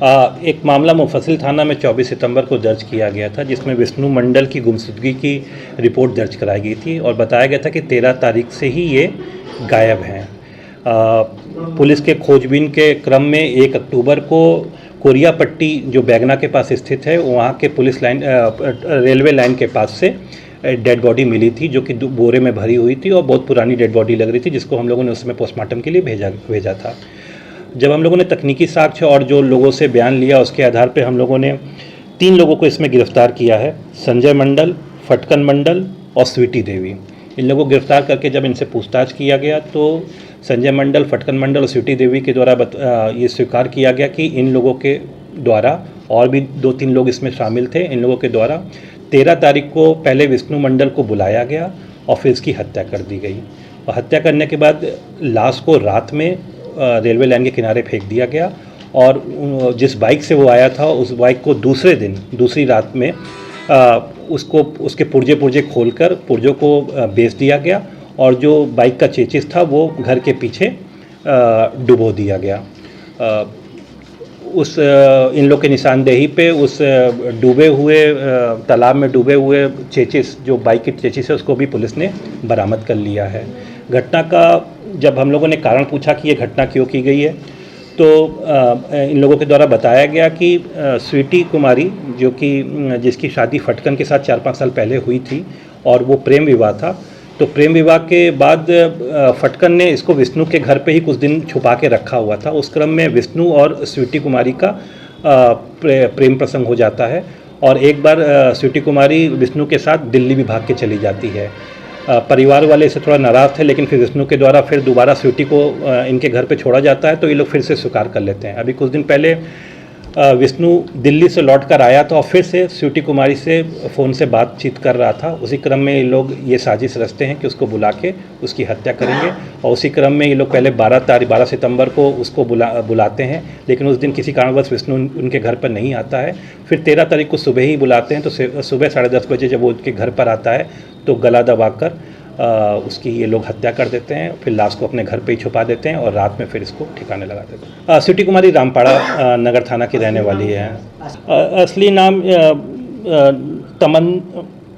एक मामला मुफस्सिल थाना में 24 सितंबर को दर्ज किया गया था, जिसमें विष्णु मंडल की गुमशुदगी की रिपोर्ट दर्ज कराई गई थी और बताया गया था कि 13 तारीख से ही ये गायब हैं। पुलिस के खोजबीन के क्रम में 1 अक्टूबर को कोरिया पट्टी जो बैगना के पास स्थित है, वहाँ के पुलिस लाइन रेलवे लाइन के पास से डेड बॉडी मिली थी, जो कि बोरे में भरी हुई थी और बहुत पुरानी डेड बॉडी लग रही थी, जिसको हम लोगों ने उस समय पोस्टमार्टम के लिए भेजा था। जब हम लोगों ने तकनीकी साक्ष्य और जो लोगों से बयान लिया, उसके आधार पर हम लोगों ने 3 लोगों को इसमें गिरफ्तार किया है। संजय मंडल, फटकन मंडल और स्वीटी देवी। इन लोगों को गिरफ्तार करके जब इनसे पूछताछ किया गया तो संजय मंडल, फटकन मंडल और स्वीटी देवी के द्वारा ये स्वीकार किया गया कि इन लोगों के द्वारा, और भी 2-3 लोग इसमें शामिल थे, इन लोगों के द्वारा 13 तारीख को पहले विष्णु मंडल को बुलाया गया और फिर इसकी हत्या कर दी गई। और हत्या करने के बाद लाश को रात में रेलवे लाइन के किनारे फेंक दिया गया और जिस बाइक से वो आया था उस बाइक को दूसरी रात में उसके पुर्जे खोलकर पुर्जों को बेच दिया गया और जो बाइक का चेचिस था वो घर के पीछे डुबो दिया गया। इन लोग के निशानदेही पे उस डूबे हुए तालाब में डूबे हुए चेचिस, जो बाइक की चेचिस है, उसको भी पुलिस ने बरामद कर लिया है। घटना का जब हम लोगों ने कारण पूछा कि ये घटना क्यों की गई है, तो इन लोगों के द्वारा बताया गया कि स्वीटी कुमारी, जो कि जिसकी शादी फटकन के साथ 4-5 साल पहले हुई थी और वो प्रेम विवाह था, तो प्रेम विवाह के बाद फटकन ने इसको विष्णु के घर पे ही कुछ दिन छुपा के रखा हुआ था। उस क्रम में विष्णु और स्वीटी कुमारी का प्रेम प्रसंग हो जाता है और एक बार स्वीटी कुमारी विष्णु के साथ दिल्ली भी भाग के चली जाती है। परिवार वाले इससे थोड़ा नाराज़ थे, लेकिन फिर विष्णु के द्वारा फिर दोबारा स्वीटी को इनके घर पे छोड़ा जाता है, तो ये लोग फिर से स्वीकार कर लेते हैं। अभी कुछ दिन पहले विष्णु दिल्ली से लौट कर आया था और फिर से स्वीटी कुमारी से फ़ोन से बातचीत कर रहा था। उसी क्रम में ये लोग ये साजिश रचते हैं कि उसको बुला के उसकी हत्या करेंगे और उसी क्रम में ये लोग पहले 12 सितंबर को उसको बुलाते हैं, लेकिन उस दिन किसी कारणवश विष्णु उनके घर पर नहीं आता है। फिर 13 तारीख को सुबह ही बुलाते हैं, तो सुबह 10:30 बजे जब वो उनके घर पर आता है तो गला दबाकर उसकी ये लोग हत्या कर देते हैं, फिर लाश को अपने घर पे ही छुपा देते हैं और रात में फिर इसको ठिकाने लगा देते हैं। स्वीटी कुमारी रामपाड़ा नगर थाना की रहने वाली है। असली नाम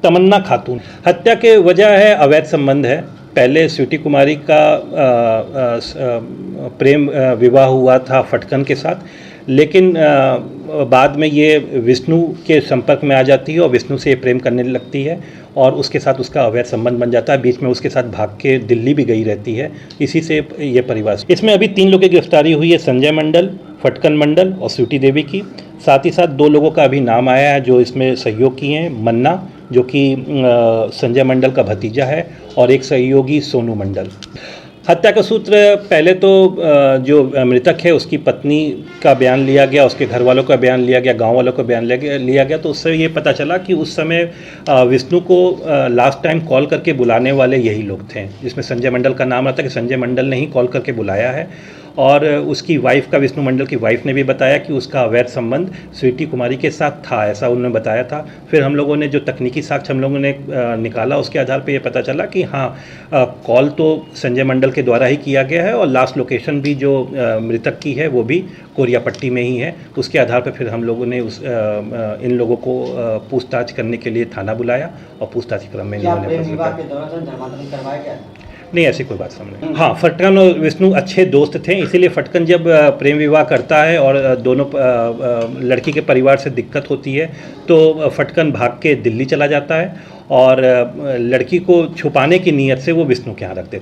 तमन्ना खातून। हत्या के वजह है अवैध संबंध है। पहले स्वीटी कुमारी का प्रेम विवाह हुआ था फटकन के साथ, लेकिन बाद में ये विष्णु के संपर्क में आ जाती है और विष्णु से ये प्रेम करने लगती है और उसके साथ उसका अवैध संबंध बन जाता है। बीच में उसके साथ भाग के दिल्ली भी गई रहती है। इसी से ये परिवार, इसमें अभी 3 लोगों की गिरफ्तारी हुई है, संजय मंडल, फटकन मंडल और स्वीटी देवी की। साथ ही साथ 2 लोगों का अभी नाम आया है जो इसमें सहयोग किए हैं। मन्ना, जो कि संजय मंडल का भतीजा है, और एक सहयोगी सोनू मंडल। हत्या का सूत्र पहले तो जो मृतक है उसकी पत्नी का बयान लिया गया, उसके घर वालों का बयान लिया गया, गांव वालों का बयान लिया गया, तो उससे ये पता चला कि उस समय विष्णु को लास्ट टाइम कॉल करके बुलाने वाले यही लोग थे, जिसमें संजय मंडल का नाम आता है कि संजय मंडल ने ही कॉल करके बुलाया है। और उसकी वाइफ का, विष्णु मंडल की वाइफ ने भी बताया कि उसका अवैध संबंध स्वीटी कुमारी के साथ था, ऐसा उन्होंने बताया था। फिर हम लोगों ने जो तकनीकी साक्ष्य हम लोगों ने निकाला, उसके आधार पे ये पता चला कि हाँ, कॉल तो संजय मंडल के द्वारा ही किया गया है और लास्ट लोकेशन भी जो मृतक की है वो भी कोरिया पट्टी में ही है। उसके आधार पर फिर हम लोगों ने इन लोगों को पूछताछ करने के लिए थाना बुलाया और पूछताछ के क्रम में नहीं, ऐसी कोई बात सामने नहीं। हाँ, फटकन और विष्णु अच्छे दोस्त थे, इसीलिए फटकन जब प्रेम विवाह करता है और दोनों लड़की के परिवार से दिक्कत होती है तो फटकन भाग के दिल्ली चला जाता है और लड़की को छुपाने की नीयत से वो विष्णु के यहाँ रख देता है।